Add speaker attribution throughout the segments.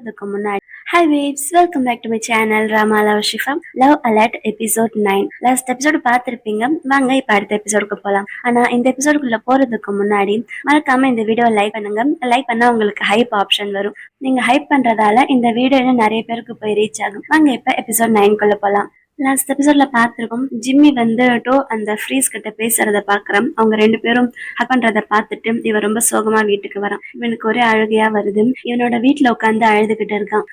Speaker 1: அதுக்கு முன்னாடி hi waves, welcome back to my channel Rama love Shifa. Love alert episode 9 last episode பார்த்துருப்பீங்க. வாங்க இப்போ அடுத்த எபிசோடுக்கு போகலாம். ஆனால் இந்த எபிசோடுக்குள்ள போகிறதுக்கு முன்னாடி மறக்காம இந்த வீடியோவை லைக் பண்ணுங்க. லைக் பண்ணால் உங்களுக்கு ஹைப் ஆப்ஷன் வரும். நீங்கள் ஹைப் பண்ணுறதால இந்த வீடியோ இன்னும் நிறைய பேருக்கு போய் ரீச் ஆகும். வாங்க இப்போ எபிசோட் 9குள்ளே போகலாம். லாஸ்ட் எபிசோட்ல பார்த்துருக்கோம், ஜிம்மி வந்து டோ அந்த ஃப்ரீஸ் கிட்ட பேசுறத பாக்குறோம். அவங்க ரெண்டு பேரும் ஹக் பண்றத பார்த்துட்டு இவன் ரொம்ப சோகமா வீட்டுக்கு வரான். இவனுக்கு ஒரே அழுகையா வருது. இவனோட வீட்டுல உட்காந்து அழுதுகிட்டு இருக்கான்.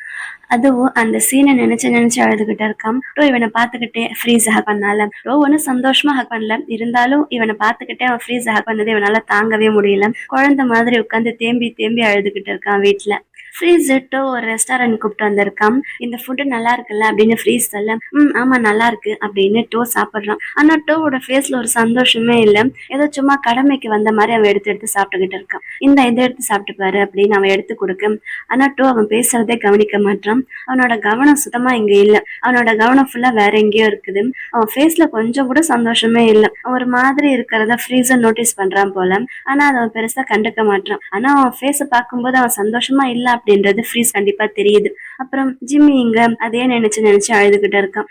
Speaker 1: அதுவும் அந்த சீனை நினைச்சு நினைச்சு அழுதுகிட்டு இருக்கான். டோ இவனை பார்த்துக்கிட்டே ஃப்ரீஸ் ஹக் பண்ணால. டோ ஒன்னும் சந்தோஷமா ஹக் பண்ணல, இருந்தாலும் இவனை பார்த்துக்கிட்டே அவன் ஃப்ரீஸ் ஹக் பண்ணது இவனால தாங்கவே முடியல. குழந்தை மாதிரி உட்காந்து தேம்பி தேம்பி அழுதுகிட்டு இருக்கான் வீட்டுல. ஃப்ரீஸ் டோ ஒரு ரெஸ்டாரண்ட் கூப்பிட்டு வந்திருக்கான். இந்த ஃபுட்டு நல்லா இருக்குல்ல அப்படின்னு ஃப்ரீஸ் சொல்ல, ஆமா நல்லா இருக்கு அப்படின்னு டோ சாப்பிடுறான். ஆனா டோவோட ஃபேஸ்ல ஒரு சந்தோஷமே இல்லை. ஏதோ சும்மா கடமைக்கு வந்த மாதிரி அவன் எடுத்து எடுத்து சாப்பிட்டுக்கிட்டு இருக்கான். இந்த இதை எடுத்து சாப்பிட்டு பாரு அப்படின்னு அவன் எடுத்து கொடுக்க, ஆனா டோ அவன் பேசுறதே கவனிக்க மாட்டான். அவனோட கவனம் சுத்தமா இங்க இல்லை. அவனோட கவனம் ஃபுல்லா வேற எங்கேயோ இருக்குது. அவன் ஃபேஸ்ல கொஞ்சம் கூட சந்தோஷமே இல்லை. ஒரு மாதிரி இருக்கிறத ஃப்ரீஸை நோட்டீஸ் பண்றான் போல. ஆனா அதை அவன் பெருசா கண்டுக்க மாட்டான். ஆனா அவன் ஃபேஸை பார்க்கும்போது அவன் சந்தோஷமா இல்லை அப்படின்றது ஃப்ரீஸ் கண்டிப்பா தெரியுது. அப்புறம் ஜிம்மி இங்க அதே நினைச்சு நினைச்சு அழுதுகிட்டு இருக்கான்.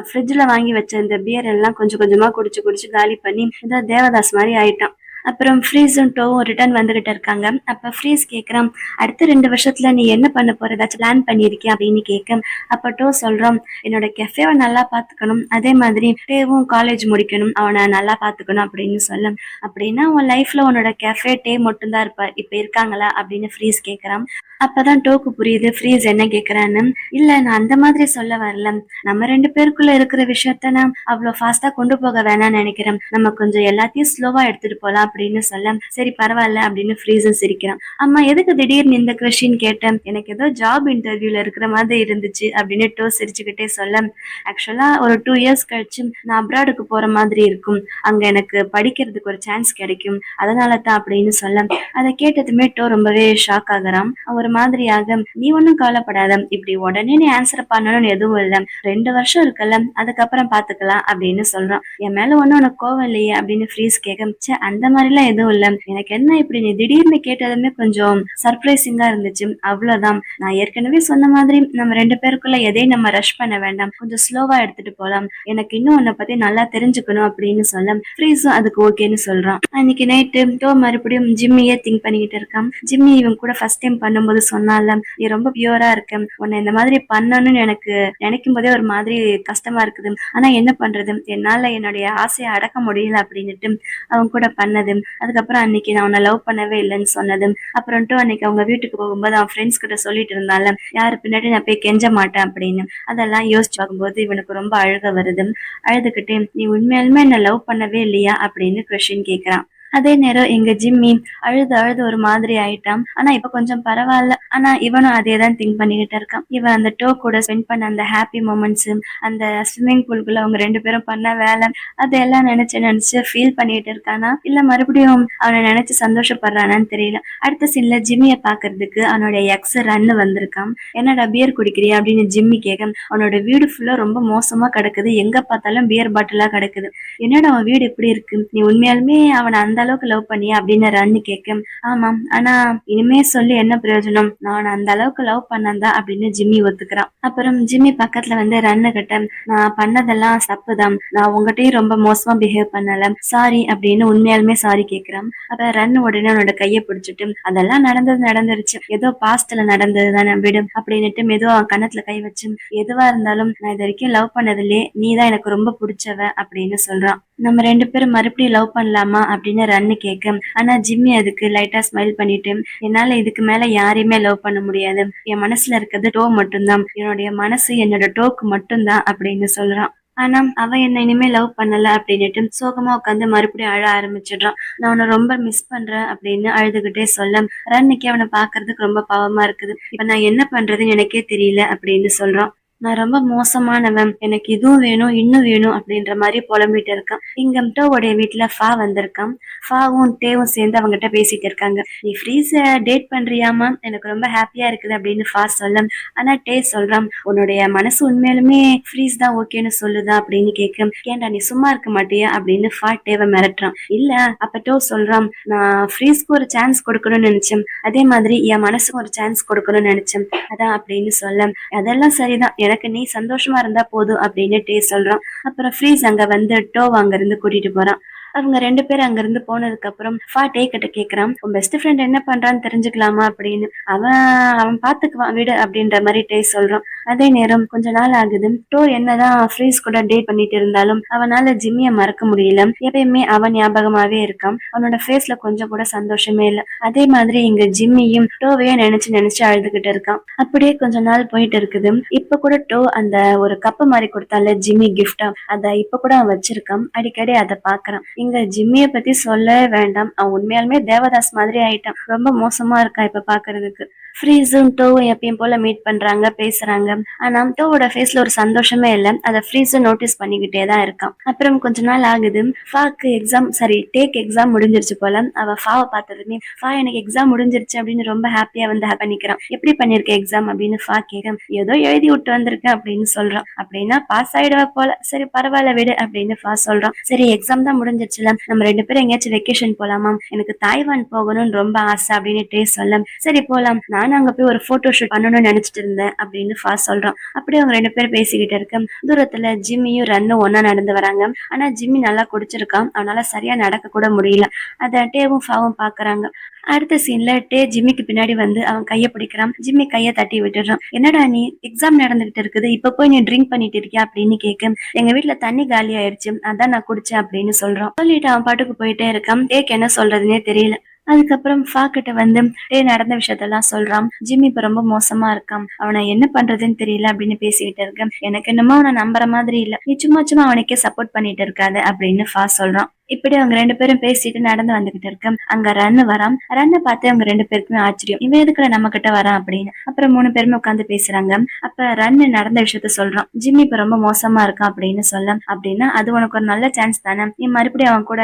Speaker 1: ஃப்ரிட்ஜ்ல வாங்கி வச்ச இந்த பியர் எல்லாம் கொஞ்சம் கொஞ்சமா குடிச்சு குடிச்சு காலி பண்ணி ஏதோ தேவதாஸ் மாதிரி ஆயிட்டான். அப்புறம் ஃப்ரீஸும் டோவும் ரிட்டர்ன் வந்துகிட்டு இருக்காங்க. அப்ப ஃப்ரீஸ் கேக்குறான், அடுத்த 2 வருஷத்துல நீ என்ன பண்ண போற, ஏதாச்சும் பிளான் பண்ணிருக்கியா அப்படின்னு கேட்க, அப்ப டோ சொல்றான், என்னோட கெஃபேவை நல்லா பாத்துக்கணும், அதே மாதிரி டேவும் காலேஜ் முடிக்கணும், அவனை நல்லா பாத்துக்கணும் அப்படின்னு சொல்ல, அப்படின்னா உன் லைஃப்ல உன்னோட கெஃபே டே மட்டும் தான் இருப்பா, இப்ப இருக்காங்களா அப்படின்னு ஃப்ரீஸ் கேக்குறான். அப்பதான் டோக்கு புரியுது ஃப்ரீஸ் என்ன கேக்குறான்னு. இல்ல, நான் அந்த மாதிரி சொல்ல வரல. நம்ம 2 பேருக்குள்ள இருக்கிற விஷயத்த நான் அவ்வளவு ஃபாஸ்டா கொண்டு போக வேணாம்னு நினைக்கிறேன். நம்ம கொஞ்சம் எல்லாத்தையும் ஸ்லோவா எடுத்துட்டு போலாம் அப்படின்னு சொல்ல, சரி பரவாயில்ல அப்படின்னு ஃப்ரீஸும் சிரிக்கிறான். அம்மா எதுக்கு திடீர்னு இந்த கொஸ்டின் கேட்டேன், எனக்கு ஏதோ ஜாப் இன்டர்வியூல இருக்கிற மாதிரி இருந்துச்சு அப்படின்னு டோ சிரிச்சுக்கிட்டே சொல்ல, ஆக்சுவலா ஒரு 2 இயர்ஸ் கழிச்சு நான் அப்ராடுக்கு போற மாதிரி இருக்கும், அங்க எனக்கு படிக்கிறதுக்கு ஒரு சான்ஸ் கிடைக்கும், அதனால தான் அப்படின்னு சொல்ல, அதை கேட்டதுமே டோ ரொம்பவே ஷாக் ஆகுறான். ஒரு மாதிரியாக, நீ ஒன்னும் கவலைப்படாத, இப்படி உடனே நீ ஆன்சர் பண்ணணும்னு எதுவும் இல்லை, 2 வருஷம் இருக்குல்ல, அதுக்கப்புறம் பாத்துக்கலாம் அப்படின்னு சொல்றான். என் மேல ஒன்னும் உனக்கு கோவம் இல்லையே அப்படின்னு ஃப்ரீஸ் கேட்க, அந்த மாதிரிலாம் எதுவும் இல்லை, எனக்கு என்ன இப்படி நீ திடீர்னு கேட்டதுமே கொஞ்சம் சர்ப்ரைசிங்கா இருந்துச்சு, அவ்வளவுதான். நான் ஏற்கனவே சொன்ன மாதிரி நம்ம 2 பேருக்குள்ள எதையும் நம்ம ரஷ் பண்ண வேண்டாம், கொஞ்சம் ஸ்லோவா எடுத்துட்டு போலாம், எனக்கு இன்னும் உன்னை பத்தி நல்லா தெரிஞ்சுக்கணும் அப்படின்னு சொல்ல, ஃப்ரீஸும் அதுக்கு ஓகேன்னு சொல்றான். அன்னைக்கு நைட்டு டோ மறுபடியும் ஜிம்மியே திங்க் பண்ணிக்கிட்டு இருக்கான். ஜிம்மி இவன் கூட ஃபர்ஸ்ட் டைம் பண்ணும்போது சொன்னால, நீ ரொம்ப பியூரா இருக்க, உன்னை இந்த மாதிரி பண்ணணும்னு எனக்கு நினைக்கும் போதே ஒரு மாதிரி கஷ்டமா இருக்குது, ஆனா என்ன பண்றது, என்னால என்னுடைய ஆசையை அடக்க முடியல அப்படின்னுட்டு அவன் கூட பண்ணது. அதுக்கப்புறம் அன்னைக்கு நான் உன்னை லவ் பண்ணவே இல்லைன்னு சொன்னது. அப்புறம்ட்டு அன்னைக்கு அவங்க வீட்டுக்கு போகும்போது அவன் ஃப்ரெண்ட்ஸ் கிட்ட சொல்லிட்டு இருந்தால, யாரு பின்னாடி நான் போய் கெஞ்ச மாட்டேன் அப்படின்னு. அதெல்லாம் யோசிச்சு பார்க்கும்போது இவனுக்கு ரொம்ப அழுக வருது. அழுதுகிட்டே, நீ உண்மையாலுமே என்ன லவ் பண்ணவே இல்லையா அப்படின்னு கொஸ்டின் கேட்கிறான். அதே நேரம் எங்க ஜிம்மி அழுது அழுது ஒரு மாதிரி ஆயிட்டான். ஆனா இப்ப கொஞ்சம் பரவாயில்ல. ஆனா இவனும் அதே தான் திங்க் பண்ணிக்கிட்டு இருக்கான். இவன் அந்த டோ கூட ஸ்பெண்ட் பண்ண அந்த ஹாப்பி மூமெண்ட்ஸ், அந்த ஸ்விம்மிங் பூலுக்குள்ள அவங்க 2 பேரும் பண்ண வேலை, அதெல்லாம் நினைச்சு நினைச்சு ஃபீல் பண்ணிட்டு இருக்கானா, இல்ல மறுபடியும் அவனை நினைச்சு சந்தோஷப்படுறானான்னு தெரியல. அடுத்த சீன்ல ஜிம்மிய பாக்குறதுக்கு அவனுடைய எக்ஸ் ரன்னு வந்திருக்கான். என்னடா பியர் குடிக்கிறியா அப்படின்னு ஜிம்மி கேட்க, அவனோட வீடு ஃபுல்லா ரொம்ப மோசமா கிடக்குது, எங்க பார்த்தாலும் பியர் பாட்டிலா கிடக்குது, என்னடா அவன் வீடு இப்படி இருக்கு, நீ உண்மையாலுமே அவனை அந்த அளவுக்கு லவ் பண்ணியா அப்படின்னு ரன்னு கேட்க, ஆமாம், ஆனா இனிமே சொல்லி என்ன பிரயோஜனம், நான் அந்த அளவுக்கு லவ் பண்ணந்தா அப்படின்னு ஜிம்மி ஒத்துக்கிறான். அப்புறம் ஜிம்மி பக்கத்துல வந்து ரன்னு கிட்ட, நான் பண்ணதெல்லாம் தப்புதான், நான் உங்ககிட்டயும் ரொம்ப மோசமா பிஹேவ் பண்ணல, சாரி அப்படின்னு உண்மையாலுமே சாரி கேட்கிறான். அப்ப ரன்னு உடனே அவனோட கையை பிடிச்சிட்டு, அதெல்லாம் நடந்தது நடந்துருச்சு, ஏதோ பாஸ்ட்ல நடந்தது தானே விடும் அப்படின்னுட்டு மெதுவா அவன் கன்னத்துல கை வச்சு, எதுவா இருந்தாலும் நான் இது வரைக்கும் லவ் பண்ணதுலயே நீதான் எனக்கு ரொம்ப பிடிச்சவ அப்படின்னு சொல்றான். நம்ம 2 பேரும் மறுபடியும் லவ் பண்ணலாமா அப்படின்னு ரன்னு கேட்க, ஆனா ஜிம்மி அதுக்கு லைட்டா ஸ்மைல் பண்ணிட்டு, என்னால இதுக்கு மேல யாரையுமே லவ் பண்ண முடியாது, என் மனசுல இருக்கிறது டோ மட்டும்தான், என்னுடைய மனசு என்னோட டோக்கு மட்டும்தான் அப்படின்னு சொல்றான். ஆனா அவன் என்ன இனிமே லவ் பண்ணல அப்படின்னுட்டு சோகமா உட்காந்து மறுபடியும் அழ ஆரம்பிச்சிடுறான். நான் உன்னை ரொம்ப மிஸ் பண்றேன் அப்படின்னு அழுதுகிட்டே சொல்ல, ரன்னுக்கு அவனை பாக்குறதுக்கு ரொம்ப பாவமா இருக்குது, இப்ப நான் என்ன பண்றதுன்னு எனக்கே தெரியல அப்படின்னு சொல்றான். நான் ரொம்ப மோசமானவன், எனக்கு இதுவும் வேணும் இன்னும் வேணும் அப்படின்ற மாதிரி புலம்பிட்டு இருக்கான். இங்க டோவோடைய வீட்டுல ஃபா வந்திருக்கான். ஃபாவும் டேவும் சேர்ந்து அவங்ககிட்ட பேசிட்டு இருக்காங்க. நீ ஃப்ரீஸ டேட் பண்றியாமா, எனக்கு ரொம்ப ஹாப்பியா இருக்குது அப்படின்னு ஃபா சொல்ல, ஆனா டே சொல்றான் உன்னுடைய மனசு உண்மையாலுமே ஃப்ரீஸ் தான் ஓகேன்னு சொல்லுதா அப்படின்னு கேட்க, ஏன்டா நீ சும்மா இருக்க மாட்டியா அப்படின்னு ஃபா டேவை மிரட்டுறான். இல்ல அப்ப டோ சொல்றான், நான் ஃப்ரீஸ்க்கு ஒரு சான்ஸ் கொடுக்கணும்னு நினைச்சேன், அதே மாதிரி என் மனசுக்கு ஒரு சான்ஸ் கொடுக்கணும்னு நினைச்சேன், அதான் அப்படின்னு சொல்ல, அதெல்லாம் சரிதான், எனக்கு நீ சந்தோஷமா இருந்தா போதும் அப்படின்னு டே சொல்றான். அப்புறம் ஃப்ரீஸ் அங்க வந்து டோ அங்க இருந்து கூட்டிட்டு போறான். அவங்க 2 பேரும் அங்க இருந்து போனதுக்கு அப்புறம் ஃபா டே கிட்ட கேக்குறான், உன் பெஸ்ட் ஃப்ரெண்ட் என்ன பண்றான்னு தெரிஞ்சுக்கலாமா அப்படின்னு. அவன் அவன் பாத்துக்குவான் விடு அப்படின்ற மாதிரி டே சொல்றான். அதே நேரம் கொஞ்ச நாள் ஆகுது. டோ என்னதான் ஃப்ரீஸ் கூட டேட் பண்ணிட்டு இருந்தாலும் அவனால ஜிம்மிய மறக்க முடியல. எப்பயுமே அவன் ஞாபகமாவே இருக்கான். அவனோட ஃபேஸ்ல கொஞ்சம் கூட சந்தோஷமே இல்ல. அதே மாதிரி இங்க ஜிம்மியும் டோவையே நினைச்சு நினைச்சு அழுதுகிட்டு இருக்கான். அப்படியே கொஞ்ச நாள் போயிட்டு இருக்குது. இப்ப கூட டோ அந்த ஒரு கப்பு மாதிரி கொடுத்தால ஜிம்மி கிஃப்டா, அத இப்ப கூட அவன் வச்சிருக்கான். அடிக்கடி அதை பாக்குறான். இங்க ஜிம்மிய பத்தி சொல்லவே வேண்டாம், அவன் உண்மையாலுமே தேவதாஸ் மாதிரி ஆயிட்டான். ரொம்ப மோசமா இருக்கான் இப்ப பாக்குறதுக்கு. ஃப்ரீஸும் டோவும் எப்பயும் போல மீட் பண்றாங்க, பேசுறாங்க. ஆனா டோவோட ஃபேஸ்ல ஒரு சந்தோஷமே இல்ல. அத ஃப்ரீஸும் நோட்டீஸ் பண்ணிக்கிட்டே தான் இருக்கான். அப்புறம் கொஞ்ச நாள் ஆகுது. ஃபாக்கு எக்ஸாம் டேக் எக்ஸாம் முடிஞ்சிருச்சு போல. அவ ஃபாவை பார்த்ததுமே, ஃபா எனக்கு எக்ஸாம் முடிஞ்சிருச்சு அப்படின்னு ரொம்ப ஹாப்பியா வந்து பண்ணிக்கிறான். எப்படி பண்ணிருக்க எக்ஸாம் அப்படின்னு ஃபா கேட்க, ஏதோ எழுதி விட்டு வந்திருக்கேன் அப்படின்னு சொல்றான். அப்படின்னா பாஸ் ஆயிடுவ போல, சரி பரவாயில்ல விடு அப்படின்னு ஃபா சொல்றான். சரி எக்ஸாம் தான் முடிஞ்சிருச்சுல, நம்ம 2 பேரும் எங்கேயாச்சும் வெக்கேஷன் போலாமா, எனக்கு தாய்வான் போகணும்னு ரொம்ப ஆசை அப்படின்னு டே சொல்ல, சரி போலாம், நானும் அங்க போய் ஒரு போட்டோ ஷூட் பண்ணணும்னு நினைச்சிட்டு இருந்தேன் அப்படின்னு ஃபா சொல்றான். அப்படியே அவங்க 2 பேரும் பேசிக்கிட்டு இருக்க தூரத்துல ஜிம்மியும் ரன்னும் ஒன்னா நடந்து வராங்க. ஆனா ஜிம்மி நல்லா குடிச்சிருக்கான், அவனால சரியா நடக்க கூட முடியல. அத டேவும் ஃபாவும் பாக்குறாங்க. அடுத்த சீன்ல டே ஜிம்மிக்கு பின்னாடி வந்து அவன் கைய பிடிக்கிறான். ஜிம்மி கைய தட்டி விட்டுறான். என்னடா நீ எக்ஸாம் நடந்துகிட்டு இருக்குது, இப்ப போய் நீ ட்ரிங்க் பண்ணிட்டு இருக்கியா அப்படின்னு கேட்க, எங்க வீட்டுல தண்ணி காலி ஆயிடுச்சு, அதான் நான் குடிச்சேன் அப்படின்னு சொல்றான். சொல்லிட்டு அவன் பாட்டுக்கு போயிட்டே இருக்கான். டேக்கு என்ன சொல்றதுன்னே தெரியல. அதுக்கப்புறம் ஃபா கிட்ட வந்து டே நடந்த விஷயத்தெல்லாம் சொல்றான். ஜிம்மி இப்ப ரொம்ப மோசமா இருக்கான், அவனை என்ன பண்றதுன்னு தெரியல அப்படின்னு பேசிக்கிட்டு இருக்கேன். எனக்கு என்னமோ அவனை நம்புற மாதிரி இல்ல, நீ சும்மா சும்மா அவனுக்கே சப்போர்ட் பண்ணிட்டு இருக்காது அப்படின்னு ஃபா சொல்றான். இப்படி அவங்க 2 பேரும் பேசிட்டு நடந்து வந்துகிட்டு இருக்க அங்க ரன்னு வரான். ரன்னை பார்த்து அவங்க 2 பேருக்குமே ஆச்சரியம், இவன் எதுக்குள்ள நம்ம கிட்ட வரான் அப்படின்னு. அப்புறம் 3 பேருமே உட்காந்து பேசுறாங்க. அப்ப ரன்னு நடந்த விஷயத்த சொல்றான். ஜிம்மி இப்ப ரொம்ப மோசமா இருக்கான் அப்படின்னு சொல்ல, அப்படின்னா அது உனக்கு ஒரு நல்ல சான்ஸ் தானே, நீ மறுபடியும் அவன் கூட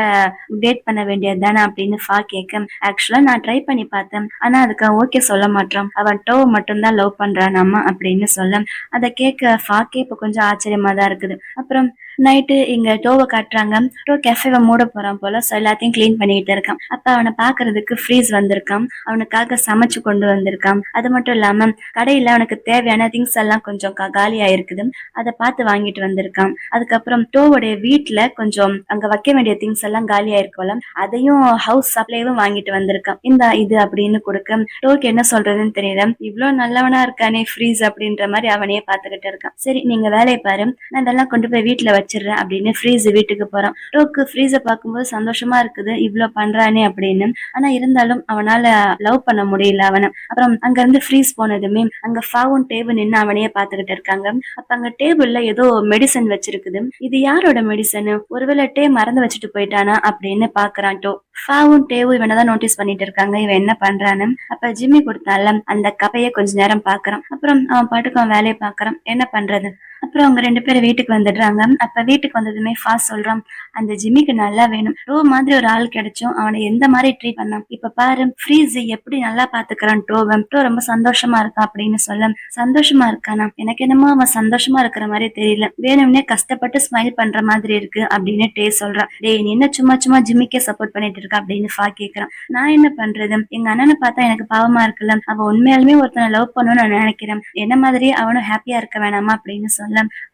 Speaker 1: டேட் பண்ண வேண்டியது தானே அப்படின்னு ஃபா கேட்க, ஆக்சுவலா நான் ட்ரை பண்ணி பார்த்தேன், ஆனா அதுக்கு ஓகே சொல்ல மாட்டான், அவன் டோ மட்டும் தான் லவ் பண்றான் அம்மா அப்படின்னு சொல்ல, அதை கேட்க ஃபாக்கே இப்ப கொஞ்சம் ஆச்சரியமா தான் இருக்குது. அப்புறம் நைட்டு இங்க டோவை காட்டுறாங்க. டோ கேஃபேவை மூட போறான் போல, சோ எல்லாத்தையும் கிளீன் பண்ணிட்டு இருக்கான். அப்ப அவனை பாக்குறதுக்கு ஃப்ரீஸ் வந்திருக்கான். அவனுக்காக சமைச்சு கொண்டு வந்திருக்கான். அது மட்டும் இல்லாம கடையில அவனுக்கு தேவையான திங்ஸ் எல்லாம் கொஞ்சம் காலியா இருக்குது, அதை பார்த்து வாங்கிட்டு வந்திருக்கான். அதுக்கப்புறம் டோவோடைய வீட்டுல கொஞ்சம் அங்க வைக்க வேண்டிய திங்ஸ் எல்லாம் காலியா இருக்கும்ல, அதையும் ஹவுஸ் சப்ளைவும் வாங்கிட்டு வந்திருக்கான். இந்த இது அப்படின்னு கொடுக்க டோக்கு என்ன சொல்றதுன்னு தெரியல. இவ்வளவு நல்லவனா இருக்கானே ஃப்ரீஸ் அப்படின்ற மாதிரி அவனையே பாத்துக்கிட்டு இருக்கான். சரி நீங்க வேலையை பாரு, நான் இதெல்லாம் கொண்டு போய் வீட்டுல வச்சிடுறேன் அப்படின்னு ஃப்ரீஸ் வீட்டுக்கு போறான். டோக்கு ஃப்ரீஸை பார்க்கும்போது சந்தோஷமா இருக்குது, இவ்வளவு பண்றானே அப்படின்னு. ஆனா இருந்தாலும் அவனால லவ் பண்ண முடியல அவனை. அப்புறம் அங்க இருந்து ஃப்ரீஸ் போனதுமே அங்க ஃபாவும் டேபிள் நின்று அவனையே பாத்துக்கிட்டு இருக்காங்க. அப்ப அங்க டேபிள்ல ஏதோ மெடிசன் வச்சிருக்குது. இது யாரோட மெடிசன், ஒருவேளை டே மறந்து வச்சுட்டு போயிட்டானா அப்படின்னு பாக்குறான் டோ. ஃபாவும் டேவும் இவனதான் நோட்டீஸ் பண்ணிட்டு இருக்காங்க, இவன் என்ன பண்றான்னு. அப்ப ஜிம்மி கொடுத்தால அந்த கப்பைய கொஞ்ச நேரம் பாக்குறான். அப்புறம் அவன் பாட்டுக்கு அவன் வேலையை பாக்குறான், என்ன பண்றது. அப்புறம் அவங்க 2 பேரும் வீட்டுக்கு வந்துடுறாங்க. அப்ப வீட்டுக்கு வந்ததுமே ஃபாஸ்ட் சொல்றான், அந்த ஜிம்மிக்கு நல்லா வேணும், டோ மாதிரி ஒரு ஆள் கிடைச்சும் அவனை எந்த மாதிரி ட்ரீட் பண்ணான், இப்ப பாரு ஃப்ரீஸ் எப்படி நல்லா பாத்துக்கிறான் டோவன், டோ ரொம்ப சந்தோஷமா இருக்கான் அப்படின்னு சொல்ல, சந்தோஷமா இருக்கானா, எனக்கு என்னமோ அவன் சந்தோஷமா இருக்கிற மாதிரி தெரியல, வேணும்னே கஷ்டப்பட்டு ஸ்மைல் பண்ற மாதிரி இருக்கு அப்படின்னு டே சொல்றான். டேய் நீ என்ன சும்மா சும்மா ஜிம்மிக்கே சப்போர்ட் பண்ணிட்டு இருக்க அப்படின்னு ஃபா கேக்குறான். நான் என்ன பண்றது, எங்க அண்ணனை பார்த்தா எனக்கு பாவமா இருக்குல்ல, அவன் உண்மையாலுமே ஒருத்தனை லவ் பண்ணணும்னு நான் நினைக்கிறேன், என்ன மாதிரி அவனும் ஹாப்பியா இருக்க வேணாமா அப்படின்னு சொல்ல,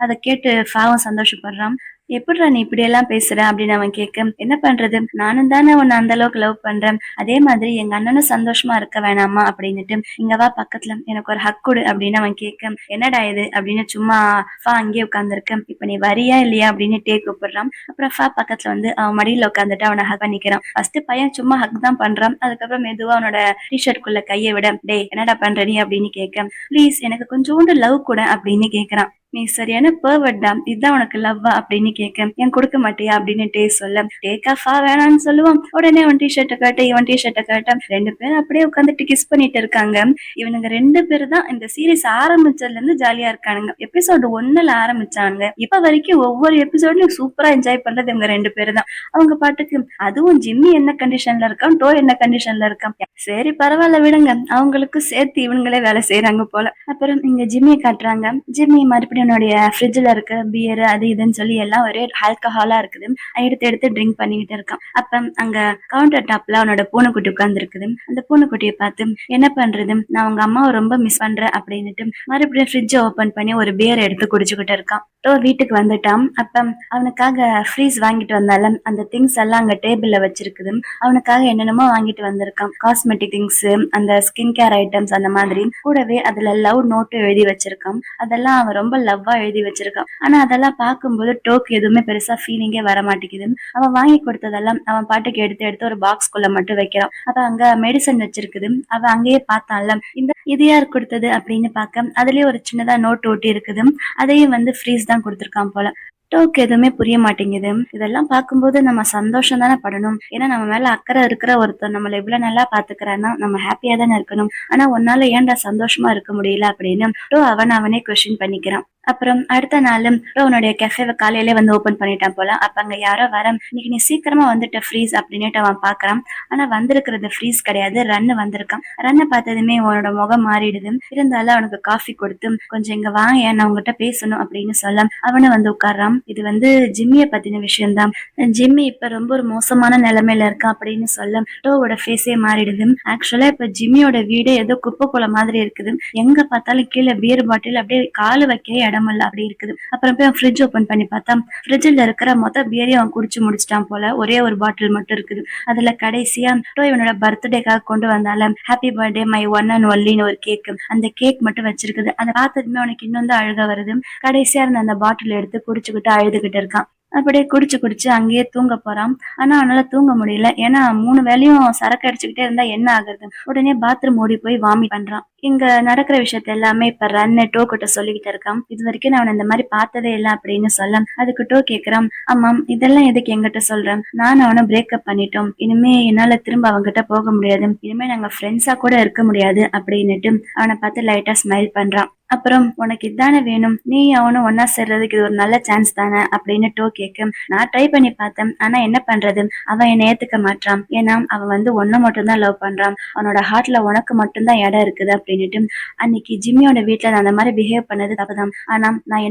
Speaker 1: அதை கேட்டு ஃபாவும் சந்தோஷப்படுறான். எப்படிடா நீ இப்படி எல்லாம் பேசுற அப்படின்னு அவன் கேட்க, என்ன பண்றது, நானும் தானே உன்னை அந்த அளவுக்கு லவ் பண்றேன், அதே மாதிரி எங்க அண்ணனும் சந்தோஷமா இருக்க வேணாமா அப்படின்னுட்டு இங்க வா பக்கத்துல எனக்கு ஒரு ஹக் கொடு அப்படின்னு அவன் கேட்க, என்னடா இது அப்படின்னு சும்மா ஃபா அங்கேயே உட்கார்ந்துருக்கேன், இப்ப நீ வரியா இல்லையா அப்படின்னு டே கூப்பிடுறான். அப்புறம் ஃபா பக்கத்துல வந்து அவன் மடியில உட்காந்துட்டு அவனை ஹக் பண்ணிக்கிறான். ஃபர்ஸ்ட் பையன் சும்மா ஹக் தான் பண்றான். அதுக்கப்புறம் மெதுவா அவனோட டிஷர்ட் குள்ள கையை விட, டே என்னடா பண்ற நீ அப்படின்னு கேட்க, ப்ளீஸ் எனக்கு கொஞ்சோண்டு லவ் கூட அப்படின்னு கேட்கறான். நீ சரியான பெர்வர்ட் தான், இதான் உனக்கு லவ்வா அப்படின்னு கேட்க, ஏன் கொடுக்க மாட்டியா அப்படின்னு டே சொல்ல, டேக் ஆஃபா வேணாம்னு சொல்லுவான். உடனே அவன் டிஷர்ட்டை காட்ட, இவன் டிஷர்ட்டை காட்ட, ரெண்டு பேரும் அப்படியே உட்காந்துட்டு கிஸ் பண்ணிட்டு இருக்காங்க. இவனுங்க ரெண்டு பேரும் தான் இந்த சீரீஸ் ஆரம்பிச்சதுல இருந்து ஜாலியா இருக்கானுங்க. எபிசோடு 1ல ஆரம்பிச்சாங்க, இப்ப வரைக்கும் ஒவ்வொரு எபிசோட்லயும் சூப்பரா என்ஜாய் பண்றது இவங்க ரெண்டு பேரும் தான். அவங்க பாட்டுக்கு, அதுவும் ஜிம்மி என்ன கண்டிஷன்ல இருக்கான், டோ என்ன கண்டிஷன்ல இருக்கான், சரி பரவாயில்ல விடுங்க, அவங்களுக்கு சேர்த்து இவங்களே வேலை செய்யறாங்க போல. அப்புறம் இங்க ஜிம்மியை காட்டுறாங்க. ஜிம்மி மறுபடியும் என்னுடைய ஃப்ரிட்ஜ்ல இருக்க பியர் அது இதுன்னு சொல்லி எல்லாம் ஒரே ஆல்கஹாலா இருக்குது, எடுத்து எடுத்து ட்ரிங்க் பண்ணிக்கிட்டு இருக்கான். அப்ப அங்க கவுண்டர் டாப்ல அவனோட பூனைக்குட்டி உட்கார்ந்து இருக்குது. அந்த பூனைக்குட்டியை பார்த்து, என்ன பண்றது, நான் உங்க அம்மாவை ரொம்ப மிஸ் பண்றேன் அப்படின்னுட்டு மறுபடியும் ஃப்ரிட்ஜை ஓபன் பண்ணி ஒரு பியர் எடுத்து குடிச்சுக்கிட்டு இருக்கான். வீட்டுக்கு வந்துட்டான். அப்ப அவனுக்காக ஃப்ரீஸ் வாங்கிட்டு வந்தால அந்த திங்ஸ் எல்லாம் அங்க டேபிள்ல வச்சிருக்குது. அவனுக்காக என்னென்னமோ வாங்கிட்டு வந்திருக்கான், காஸ்மெட்டிக் திங்ஸ், அந்த ஸ்கின் கேர் ஐட்டம்ஸ், அந்த மாதிரி. கூடவே அதுல லவ் நோட்டு எழுதி வச்சிருக்கான். அதெல்லாம் அவன் ரொம்ப லவ்வா எழுதி வச்சிருக்கான். ஆனா அதெல்லாம் பார்க்கும்போது டோக்கு எதுவுமே பெருசா ஃபீலிங்கே வர மாட்டேங்குது. அவன் வாங்கி கொடுத்ததெல்லாம் அவன் பாட்டுக்கு எடுத்து எடுத்து ஒரு பாக்ஸ்குள்ள மட்டும் வைக்கிறான். அப்ப அங்க மெடிசன் வச்சிருக்குது. அவன் அங்கேயே பார்த்தான்ல, இது யார் கொடுத்தது அப்படின்னு பார்க்க அதுலயே ஒரு சின்னதா நோட் ஒட்டி இருக்குது. அதையும் வந்து ஃப்ரீஸ் தான் கொடுத்திருக்கான் போல. டோக்கு எதுவுமே புரிய மாட்டேங்குது. இதெல்லாம் பார்க்கும்போது நம்ம சந்தோஷம் தானே படணும், ஏன்னா நம்ம மேல அக்கறை இருக்கிற ஒருத்தர் நம்மள இவ்வளவு நல்லா பாத்துக்கிறான்னா நம்ம ஹாப்பியா தானே இருக்கணும். ஆனா உன்னால ஏன்டா சந்தோஷமா இருக்க முடியல அப்படின்னு டோ அவனே கொஸ்டின் பண்ணிக்கிறான். அப்புறம் அடுத்த நாள் அவனுடைய கெஃபேவை காலையிலே வந்து ஓபன் பண்ணிட்டான் போல. அப்ப அங்க யாரோ வர, இன்னைக்கு நீ சீக்கிரமா வந்துட்ட ஃப்ரீஸ் அப்படின்னுட்டு அவன் பாக்குறான். ஆனா வந்திருக்கிறது ஃப்ரீஸ் கிடையாது, ரன்னு வந்திருக்கான். ரன்னை பார்த்ததுமே அவனோட முகம் மாறிடுது. இருந்தாலும் அவனுக்கு காஃபி கொடுத்து, கொஞ்சம் இங்க வாங்க, நான் உங்ககிட்ட பேசணும் அப்படின்னு சொல்ல அவனு வந்து உட்கார்றான். இது வந்து ஜிம்மிய பத்தின விஷயம்தான். ஜிம்மி இப்ப ரொம்ப ஒரு மோசமான நிலைமையில இருக்கான் அப்படின்னு சொல்ல டோவோட ஃபேஸே மாறிடுது. ஆக்சுவலா இப்ப ஜிம்மியோட வீடு ஏதோ குப்பை போல மாதிரி இருக்குது. எங்க பார்த்தாலும் கீழே பியர் பாட்டில் அப்படியே காலு வைக்க இடமல்ல அப்படி இருக்குது. அப்புறம் போய் ஃப்ரிட்ஜ் ஓபன் பண்ணி பார்த்தா ஃப்ரிட்ஜ்ல இருக்கிற மொத்த பியரையும் அவன் குடிச்சு முடிச்சிட்டான் போல. ஒரே ஒரு பாட்டில் மட்டும் இருக்குது. அதுல கடைசியா டோ இவனோட பர்த்டேக்காக கொண்டு வந்தால happy birthday my one and ஒன்லின்னு ஒரு கேக், அந்த கேக் மட்டும் வச்சிருக்குது. அதை பார்த்ததுமே அவனுக்கு இன்னும் தான் அழுக வருது. கடைசியா இருந்த அந்த பாட்டில் எடுத்து குடிச்சுக்கிட்டு அழுதுகிட்டு இருக்கான். அப்படியே குடிச்சு குடிச்சு அங்கேயே தூங்க போறான். ஆனா அவனால தூங்க முடியல, ஏன்னா 3 வேளையும் சரக்கு அடிச்சுக்கிட்டே இருந்தா என்ன ஆகுறது. உடனே பாத்ரூம் ஓடி போய் வாமிட் பண்றான். இங்க நடக்கிற விஷயத்த எல்லாமே இப்ப ரன்னு டோ கிட்ட சொல்லிக்கிட்டு இருக்கான். இது வரைக்கும் நான் இந்த மாதிரி பார்த்ததே இல்லை அப்படின்னு சொல்ல அதுக்கு டோ கேக்குறான், ஆமாம் இதெல்லாம் எதுக்கு என்கிட்ட சொல்றேன், நான் அவனை பிரேக்கப் பண்ணிட்டோம், இனிமே என்னால திரும்ப அவன்கிட்ட போக முடியாது, இனிமே நாங்க ஃப்ரெண்ட்ஸா கூட இருக்க முடியாது அப்படின்னுட்டு அவனை பார்த்து லைட்டா ஸ்மைல் பண்றான். அப்புறம் உனக்கு இதானே வேணும், நீ அவனும் ஒன்னா சேர்றதுக்கு இது ஒரு நல்ல சான்ஸ் தானே அப்படின்னு டோ கேட்க, நான் ட்ரை பண்ணி பார்த்தேன், ஆனா என்ன பண்றது, அவன் என்னை ஏத்துக்க மாட்டான், ஏன்னா அவன் வந்து ஒன்ன மட்டும் தான் லவ் பண்றான், அவனோட ஹார்ட்ல உனக்கு மட்டும்தான் இடம் இருக்குது அப்படின்னுட்டு. அன்னைக்கு ஜிம்மியோட வீட்டுல நான் அந்த மாதிரி பிஹேவ் பண்ணது தப்புதான். ஆனா நான்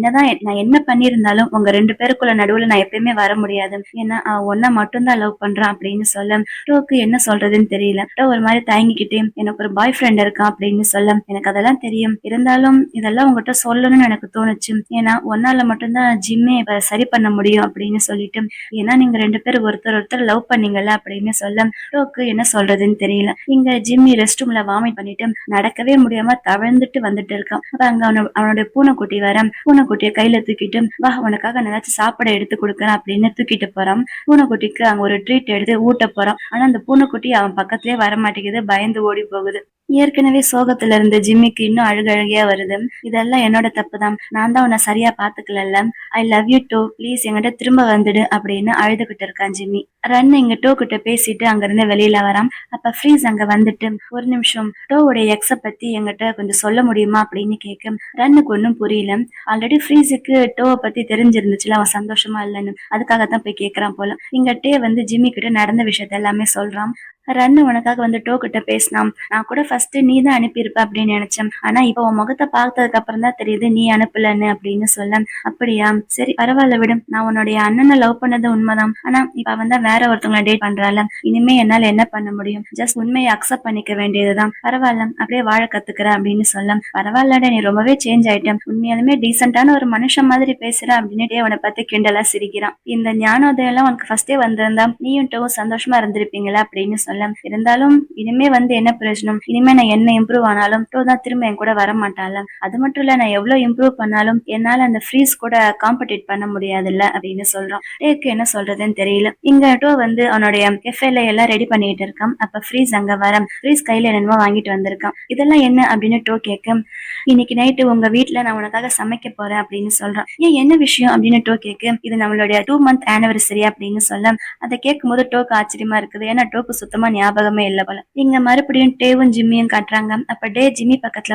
Speaker 1: என்ன பண்ணிருந்தாலும் உங்க ரெண்டு பேருக்குள்ள நடுவுல நான் எப்பயுமே வர முடியாது, ஏன்னா அவன் ஒன்ன மட்டும்தான் லவ் பண்றான் அப்படின்னு சொல்ல டோக்கு என்ன சொல்றதுன்னு தெரியல. டோ ஒரு மாதிரி தயங்கிக்கிட்டே, எனக்கு ஒரு பாய் ஃப்ரெண்ட் இருக்கான் அப்படின்னு சொல்ல, எனக்கு அதெல்லாம் தெரியும், இருந்தாலும் இதெல்லாம் உங்ககிட்ட சொல்லணும்னு எனக்கு தோணுச்சு, ஏன்னா ஒன்னால மட்டும்தான் ஜிம்மே சரி பண்ண முடியும் அப்படின்னு சொல்லிட்டு, ஏன்னா நீங்க ரெண்டு பேரும் ஒருத்தர் லவ் பண்ணீங்கல்ல அப்படின்னு சொல்ல டோக்கு என்ன சொல்றதுன்னு தெரியல. இங்க ஜிம்மி ரெஸ்ட் ரூம்ல வாமிட் பண்ணிட்டு நடக்கவே முடியாம தவழ்ந்துட்டு வந்துட்டு இருக்கான். அப்ப அங்க அவனுடைய பூனைக்குட்டி வர, பூனைக்குட்டியை கையில தூக்கிட்டு, வா உனக்காக நான் ஏதாச்சும் சாப்பாடு எடுத்து கொடுக்குறேன் அப்படின்னு தூக்கிட்டு போறான். பூனைக்குட்டிக்கு அங்க ஒரு ட்ரீட் எடுத்து ஊட்ட போறான். ஆனா அந்த பூனைக்குட்டி அவன் பக்கத்திலே வர மாட்டேங்குது, பயந்து ஓடி போகுது. ஏற்கனவே சோகத்துல இருந்த ஜிம்மிக்கு இன்னும் அழுகழுகையா வருது. இதெல்லாம் என்னோட தப்பு தான், நான் தான் உன்னை சரியா பாத்துக்கல, ஐ லவ் யூ டோ, ப்ளீஸ் என்கிட்ட திரும்ப வந்துடு அப்படின்னு அழுதுகிட்டு இருக்கான் ஜிம்மி. ரன் இங்க டோ கிட்ட பேசிட்டு அங்க இருந்து வெளியில வரான். அப்ப ஃப்ரீஸ் அங்க வந்துட்டு, ஒரு நிமிஷம் டோவுடைய எக்ஸ பத்தி என்கிட்ட கொஞ்சம் சொல்ல முடியுமா அப்படின்னு கேட்க ரன்னுக்கு ஒன்னும் புரியல. ஆல்ரெடி ஃப்ரீஸுக்கு டோவை பத்தி தெரிஞ்சிருந்துச்சுல, அவன் சந்தோஷமா இல்லைன்னு, அதுக்காகத்தான் போய் கேக்குறான் போல. இங்க டே வந்து ஜிம்மி கிட்ட நடந்த விஷயத்த எல்லாமே சொல்றான். ரன்னு உனக்காக வந்து டோ கிட்ட பேசினான், நான் கூட ஃபர்ஸ்ட் நீ தான் அனுப்பியிருப்ப அப்படின்னு நினைச்சேன், ஆனா இப்ப உன் முகத்தை பார்த்ததுக்கு அப்புறம் தான் தெரியுது நீ அனுப்பலன்னு அப்படின்னு சொல்ல, அப்படியா சரி பரவாயில்ல விடு, நான் உன்னுடைய அண்ணனை லவ் பண்ணது உண்மைதான், ஆனா இப்ப அவன் தான் வேற ஒருத்தவங்களை டேட் பண்றாள், இனிமே என்னால என்ன பண்ண முடியும், ஜஸ்ட் உண்மையை அக்செப்ட் பண்ணிக்க வேண்டியதுதான், பரவாயில்ல அப்படியே வாழ கத்துக்கிறேன் அப்படின்னு சொல்ல, பரவாயில்லடா நீ ரொம்பவே சேஞ்ச் ஆயிட்டேன், உண்மையாலுமே டீசென்டான ஒரு மனுஷன் மாதிரி பேசுற அப்படின்னு அவனை பார்த்து கிண்டலா சிரிக்கிறான். இந்த ஞானோதயம் எல்லாம் உனக்கு ஃபர்ஸ்டே வந்திருந்தா நீயும் டோவும் சந்தோஷமா இருந்திருப்பீங்களா அப்படின்னு சொல்ல சொல்ல, இருந்தாலும் இனிமே என்ன பிரயோஜனம், இனிமே நான் என்ன இம்ப்ரூவ் ஆனாலும் டோ தான் திரும்ப என் கூட வர மாட்டான்ல, அது மட்டும் இல்ல நான் எவ்வளவு இம்ப்ரூவ் பண்ணாலும் என்னால அந்த ஃப்ரீஸ் கூட காம்படிட் பண்ண முடியாதுல்ல அப்படின்னு சொல்றான். டேக்கு என்ன சொல்றதுன்னு தெரியல. இங்க டோ அவனுடைய கெஃபேல எல்லாம் ரெடி பண்ணிட்டு இருக்கான். அப்ப ஃப்ரீஸ் அங்க வர, ஃப்ரீஸ் கையில என்னமோ வாங்கிட்டு வந்திருக்கான். இதெல்லாம் என்ன அப்படின்னு டோ கேட்க, இன்னைக்கு நைட்டு உங்க வீட்டுல நான் உனக்காக சமைக்க போறேன் அப்படின்னு சொல்றான். ஏன் என்ன விஷயம் அப்படின்னு டோ கேட்க, இது நம்மளுடைய 2 month ஆனிவர்சரி அப்படின்னு சொல்ல, அதை கேட்கும் போது டோக்கு ஆச்சரியமா இருக்குது. ஏன்னா டோக்கு சுத்தமா ஞாபகமே இல்ல போல. இங்க மறுபடியும் டேவும் ஜிம்மியும் காட்டுறாங்க. அப்ப டே ஜிம்மி பக்கத்துல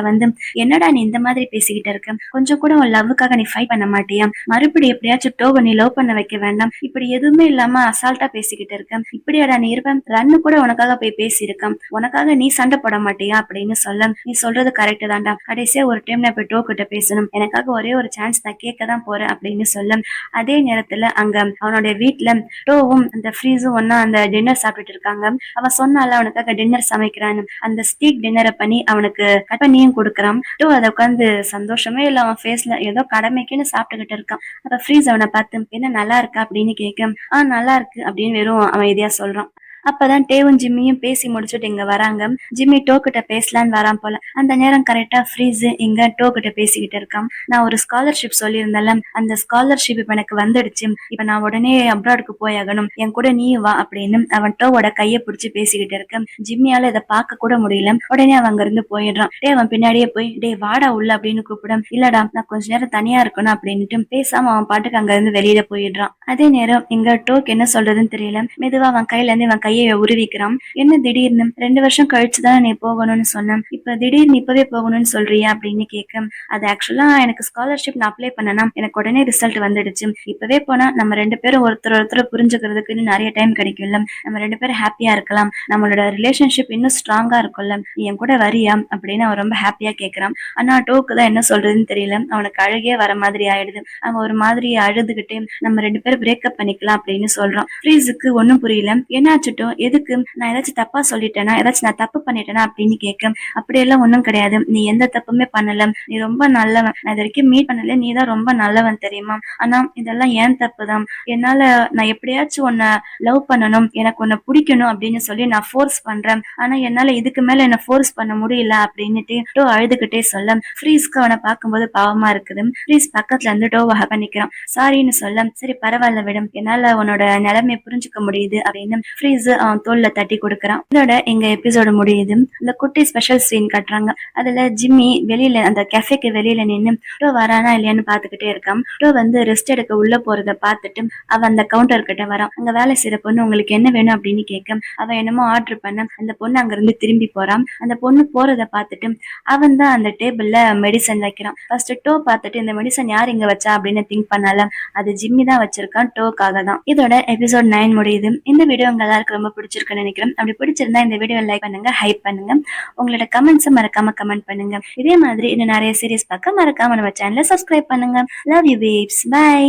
Speaker 1: என்னடா நீ இந்த மாதிரி பேசிக்கிட்டு இருக்க, கொஞ்சம் கூட உன் லவ்வுக்காக நீ ஃபைட் பண்ண மாட்டியா, மறுபடியும் எப்படியாச்சும் டோவை நீ லவ் பண்ண வைக்க வேண்டாம், இப்படி எதுவுமே இல்லாம அசால்ட்டா பேசிக்கிட்டு இருக்க, இப்படியாடா நீ இருப்பேன், ரன்னு கூட உனக்காக போய் பேசியிருக்கேன், உனக்காக நீ சண்டை போட மாட்டியா அப்படின்னு சொல்ல, நீ சொல்றது கரெக்ட் தான்டா, கடைசியா ஒரு டைம் நான் போய் டோ கிட்ட பேசணும், எனக்காக ஒரே ஒரு சான்ஸ் நான் கேட்க தான் போறேன் அப்படின்னு சொல்ல, அதே நேரத்துல அங்க அவனுடைய வீட்டுல டோவும் அந்த ஃப்ரீஸும் ஒன்னா அந்த டின்னர் சாப்பிட்டுட்டு இருக்காங்க. அவன் சொன்னால அவனுக்காக டின்னர் சமைக்கிறான்னு, அந்த ஸ்டீக் டின்னரை பண்ணி அவனுக்கு கட் பண்ணியும் கொடுக்குறான். டோ அதை உட்காந்து சந்தோஷமே இல்ல அவன் ஃபேஸ்ல, ஏதோ கடமைக்குன்னு சாப்பிட்டுக்கிட்டு இருக்கான். அப்ப ஃப்ரீஸ் அவனை பார்த்து என்ன நல்லா இருக்கா அப்படின்னு கேட்க, நல்லா இருக்கு அப்படின்னு வெறும் அவன் இதையா சொல்றான். அப்பதான் டேவும் ஜிம்மியும் பேசி முடிச்சுட்டு இங்க வராங்க. ஜிம்மி டோ கிட்ட பேசலான்னு வரான் போல. அந்த நேரம் கரெக்டா ஃப்ரீஸ் இங்க டோ கிட்ட பேசிக்கிட்டு இருக்கான். நான் ஒரு ஸ்காலர்ஷிப் சொல்லியிருந்தேன்ல, அந்த ஸ்காலர்ஷிப் இப்ப எனக்கு வந்துடுச்சு, இப்ப நான் உடனே அப்ராடுக்கு போயாகணும், என் கூட நீ வா அப்படின்னு அவன் டோவோட கையை பிடிச்சு பேசிக்கிட்டு இருக்க. ஜிம்மியால இதை பார்க்க கூட முடியல. உடனே அவன் அங்க இருந்து போயிடுறான். டே அவன் பின்னாடியே போய் டே வாடா உள்ள அப்படின்னு கூப்பிட, இல்லடா நான் கொஞ்ச நேரம் தனியா இருக்கணும் அப்படின்னுட்டு பேசாம அவன் பாட்டுக்கு அங்க இருந்து வெளியில போயிடுறான். அதே நேரம் இங்க டோக்கு என்ன சொல்றதுன்னு தெரியல. மெதுவா அவன் கையில இருந்து அவன் கையை உருவிக்கிறான். என்ன திடீர்னு 2 வருஷம் கழிச்சுதான் நீ போகணும்னு சொன்னேன், இப்ப திடீர்னு இப்பவே போகணும்னு சொல்றியா அப்படின்னு கேட்க, அது ஆக்சுவலா எனக்கு ஸ்காலர்ஷிப் நான் அப்ளை பண்ணனா எனக்கு உடனே ரிசல்ட் வந்துடுச்சு, இப்பவே போனா நம்ம 2 பேரும் ஒருத்தர் புரிஞ்சுக்கிறதுக்கு நிறைய டைம் கிடைக்கும்ல, நம்ம 2 பேரும் ஹாப்பியா இருக்கலாம், நம்மளோட ரிலேஷன்ஷிப் இன்னும் ஸ்ட்ராங்கா இருக்கும்ல, நீ என் கூட வரியா அப்படின்னு அவன் ரொம்ப ஹாப்பியா கேட்கிறான். ஆனா டோக்கு தான் என்ன சொல்றதுன்னு தெரியல. அவனுக்கு அழுகே வர மாதிரி ஆயிடுது. அவன் ஒரு மாதிரி அழுதுகிட்டே நம்ம 2 பேரும் பிரேக்கப் பண்ணிக்கலாம் அப்படின்னு சொல்றான். ஃப்ரீஸுக்கு ஒன்னும் புரியல. என்னாச்சுட்டோ, எதுக்கு, நான் ஏதாச்சும் தப்பா சொல்லிட்டேனா, ஏதாச்சும் நான் தப்பு பண்ணிட்டேனா அப்படின்னு கேட்க, அப்படியெல்லாம் ஒண்ணும் கிடையாது, நீ எந்த தப்புமே பண்ணல, நீ ரொம்ப நல்லவன், நான் இது வரைக்கும் மீட் பண்ணல, நீ தான் ரொம்ப நல்லவன் தெரியுமா, ஆனா இதெல்லாம் ஏன் தப்பு தான், என்னால நான் எப்படியாச்சும் உன்னை லவ் பண்ணணும், எனக்கு உன்னை பிடிக்கணும் அப்படின்னு சொல்லி நான் ஃபோர்ஸ் பண்றேன், ஆனா என்னால இதுக்கு மேல என்ன ஃபோர்ஸ் பண்ண முடியல அப்படின்னுட்டு டோ அழுதுகிட்டே சொல்ல, ஃப்ரீஸ்க்கு அவனை பார்க்கும்போது பாவமா இருக்குது. ஃப்ரீஸ் பக்கத்துல இருந்து டோவை ஹக் பண்ணிக்கிறான். சாரின்னு சொல்ல, சரி பரவாயில்ல விடும், என்னால உன்னோட நிலைமையை புரிஞ்சுக்க முடியுது அப்படின்னு ஃப்ரீஸ் அவன் தோல்ல தட்டி கொடுக்கறான். இதோட எங்க எபிசோடு முடியுது. இந்த குட்டி ஸ்பெஷல் சீன் கட்டுறாங்க. அதுல ஜிம்மி வெளியில அந்த கெஃபேக்கு வெளியில நின்னு டோ வரானா இல்லையான்னு பாத்துக்கிட்டே இருக்கான். டோ ரெஸ்ட் எடுக்க உள்ள போறத பாத்துட்டு அவன் அந்த கவுண்டர் கிட்ட வரான். அங்க வேலை செய்யற பொண்ணு உங்களுக்கு என்ன வேணும் அப்படின்னு கேட்க, அவன் என்னமோ ஆர்டர் பண்ண, அந்த பொண்ணு அங்க இருந்து திரும்பி போறான். அந்த பொண்ணு போறத பாத்துட்டு அவன் தான் அந்த டேபிள்ல மெடிசன் வைக்கிறான். ஃபர்ஸ்ட் டோ பாத்துட்டு இந்த மெடிசன் யார் இங்க வச்சா அப்படின்னு திங்க் பண்ணால, அது ஜிம்மி தான் வச்சிருக்கான், டோக்காக தான். இதோட எபிசோட் 9 முடியுது. இந்த வீடியோ உங்க எல்லாருக்கும் ரொம்ப பிடிச்சிருக்குன்னு நினைக்கிறேன். அப்படி பிடிச்சிருந்தா இந்த வீடியோ லைக் பண்ணுங்க, ஹைப் பண்ணுங்க, உங்களோட கமெண்ட்ஸ் மறக்காம கமெண்ட் பண்ணுங்க. இதே மாதிரி இன்னும் நிறைய சீரிஸ் பார்க்க மறக்காம நம்ம சேனலை சப்ஸ்கிரைப் பண்ணுங்க. Love you babes, by.